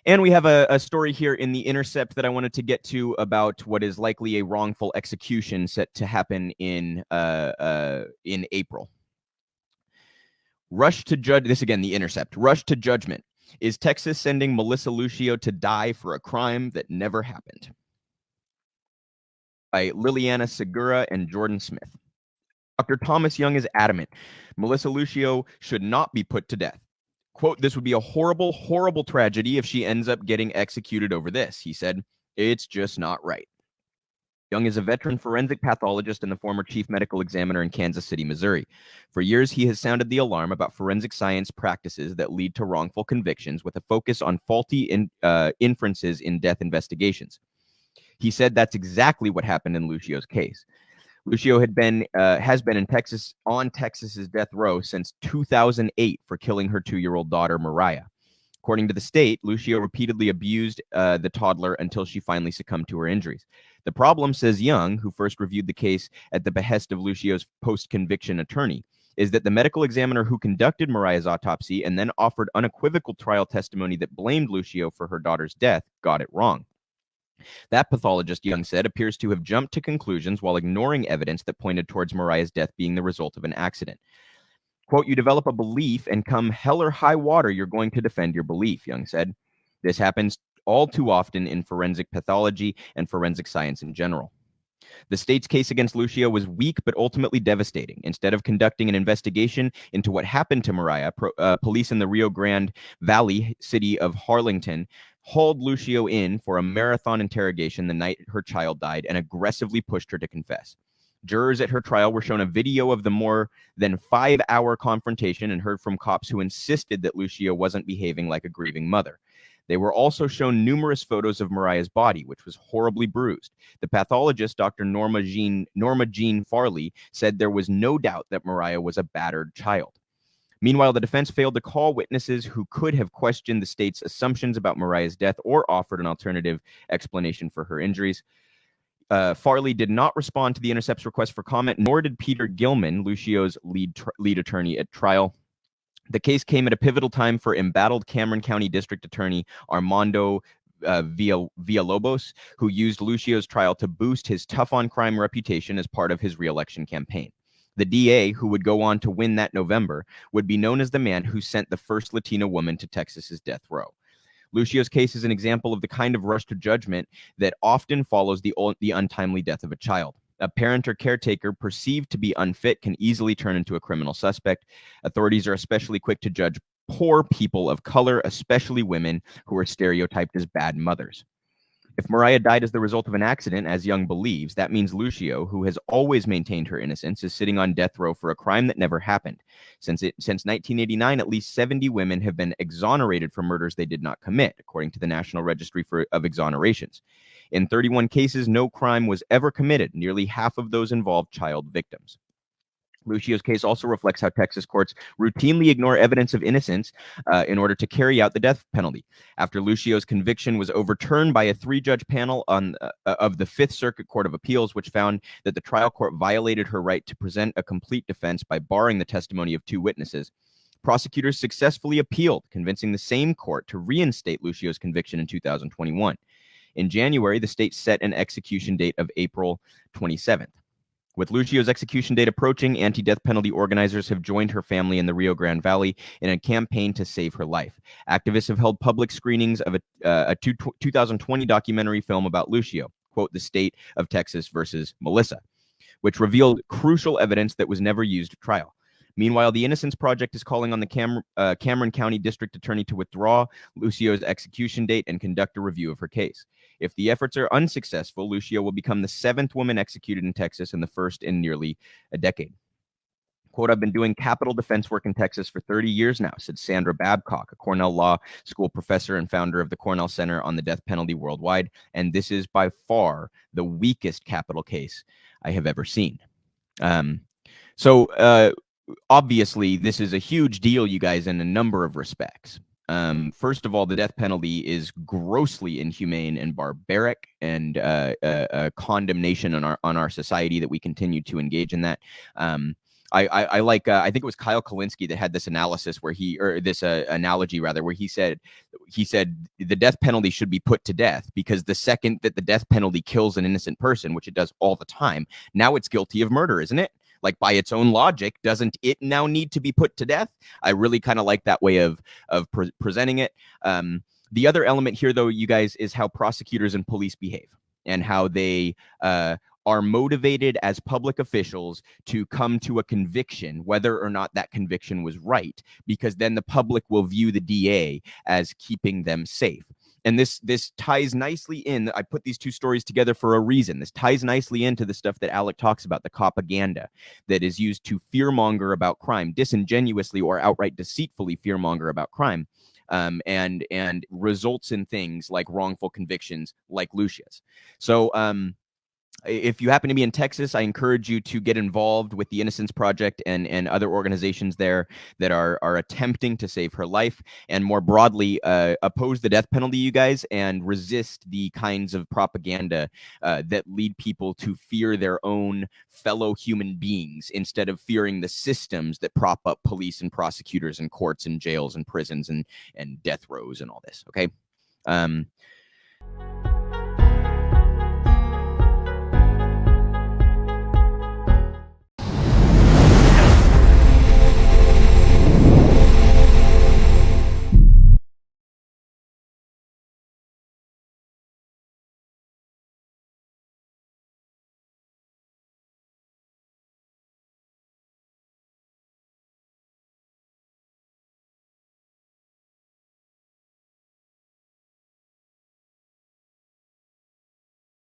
And we have a story here in the Intercept that I wanted to get to about what is likely a wrongful execution set to happen in April. Rush to judge. This again, the Intercept. Rush to judgment. Is Texas sending Melissa Lucio to die for a crime that never happened? By Liliana Segura and Jordan Smith. Dr. Thomas Young is adamant Melissa Lucio should not be put to death. Quote, this would be a horrible, horrible tragedy if she ends up getting executed over this, he said. It's just not right. Young is a veteran forensic pathologist and the former chief medical examiner in Kansas City, Missouri. For years, he has sounded the alarm about forensic science practices that lead to wrongful convictions with a focus on faulty inferences in death investigations. He said that's exactly what happened in Lucio's case. Lucio has been in Texas on Texas's death row since 2008 for killing her 2-year-old daughter, Mariah. According to the state, Lucio repeatedly abused the toddler until she finally succumbed to her injuries. The problem, says Young, who first reviewed the case at the behest of Lucio's post-conviction attorney, is that the medical examiner who conducted Mariah's autopsy and then offered unequivocal trial testimony that blamed Lucio for her daughter's death got it wrong. That pathologist, Young said, appears to have jumped to conclusions while ignoring evidence that pointed towards Mariah's death being the result of an accident. Quote, you develop a belief and come hell or high water, you're going to defend your belief, Young said. This happens all too often in forensic pathology and forensic science in general. The state's case against Lucio was weak but ultimately devastating. Instead of conducting an investigation into what happened to Mariah, police in the Rio Grande Valley city of Harlington hauled Lucio in for a marathon interrogation the night her child died and aggressively pushed her to confess. Jurors at her trial were shown a video of the more than 5-hour confrontation and heard from cops who insisted that Lucio wasn't behaving like a grieving mother. They were also shown numerous photos of Mariah's body, which was horribly bruised. The pathologist, Dr. Norma Jean Farley, said there was no doubt that Mariah was a battered child. Meanwhile, the defense failed to call witnesses who could have questioned the state's assumptions about Mariah's death or offered an alternative explanation for her injuries. Farley did not respond to the Intercept's request for comment, nor did Peter Gilman, Lucio's lead attorney at trial. The case came at a pivotal time for embattled Cameron County District Attorney Armando Villalobos, who used Lucio's trial to boost his tough-on-crime reputation as part of his re-election campaign. The DA, who would go on to win that November, would be known as the man who sent the first Latina woman to Texas's death row. Lucio's case is an example of the kind of rush to judgment that often follows the untimely death of a child. A parent or caretaker perceived to be unfit can easily turn into a criminal suspect. Authorities are especially quick to judge poor people of color, especially women who are stereotyped as bad mothers. If Mariah died as the result of an accident, as Young believes, that means Lucio, who has always maintained her innocence, is sitting on death row for a crime that never happened. Since 1989, at least 70 women have been exonerated for murders they did not commit, according to the National Registry of Exonerations. In 31 cases, no crime was ever committed. Nearly half of those involved child victims. Lucio's case also reflects how Texas courts routinely ignore evidence of innocence in order to carry out the death penalty. After Lucio's conviction was overturned by a 3-judge panel of the Fifth Circuit Court of Appeals, which found that the trial court violated her right to present a complete defense by barring the testimony of 2 witnesses, prosecutors successfully appealed, convincing the same court to reinstate Lucio's conviction in 2021. In January, the state set an execution date of April 27th. With Lucio's execution date approaching, anti-death penalty organizers have joined her family in the Rio Grande Valley in a campaign to save her life. Activists have held public screenings of a 2020 documentary film about Lucio, quote, The State of Texas versus Melissa, which revealed crucial evidence that was never used at trial. Meanwhile, the Innocence Project is calling on the Cameron County District Attorney to withdraw Lucio's execution date and conduct a review of her case. If the efforts are unsuccessful, Lucio will become the 7th woman executed in Texas and the first in nearly a decade. Quote, I've been doing capital defense work in Texas for 30 years now, said Sandra Babcock, a Cornell Law School professor and founder of the Cornell Center on the Death Penalty worldwide, and this is by far the weakest capital case I have ever seen. Obviously, this is a huge deal, you guys, in a number of respects. First of all, the death penalty is grossly inhumane and barbaric, and a condemnation on our society that we continue to engage in that. I like I think it was Kyle Kalinske that had this analysis where this analogy rather, where he said the death penalty should be put to death because the second that the death penalty kills an innocent person, which it does all the time, now it's guilty of murder, isn't it? Like, by its own logic, doesn't it now need to be put to death? I really kind of like that way of presenting it. The other element here, though, you guys, is how prosecutors and police behave and how they are motivated as public officials to come to a conviction, whether or not that conviction was right, because then the public will view the DA as keeping them safe. And this ties nicely in. I put these two stories together for a reason. This ties nicely into the stuff that Alec talks about, the propaganda that is used to fearmonger about crime, disingenuously or outright deceitfully fearmonger about crime. And results in things like wrongful convictions like Lucia's. So if you happen to be in Texas, I encourage you to get involved with the Innocence Project and other organizations there that are attempting to save her life, and more broadly, oppose the death penalty, you guys, and resist the kinds of propaganda that lead people to fear their own fellow human beings instead of fearing the systems that prop up police and prosecutors and courts and jails and prisons and death rows and all this. Okay.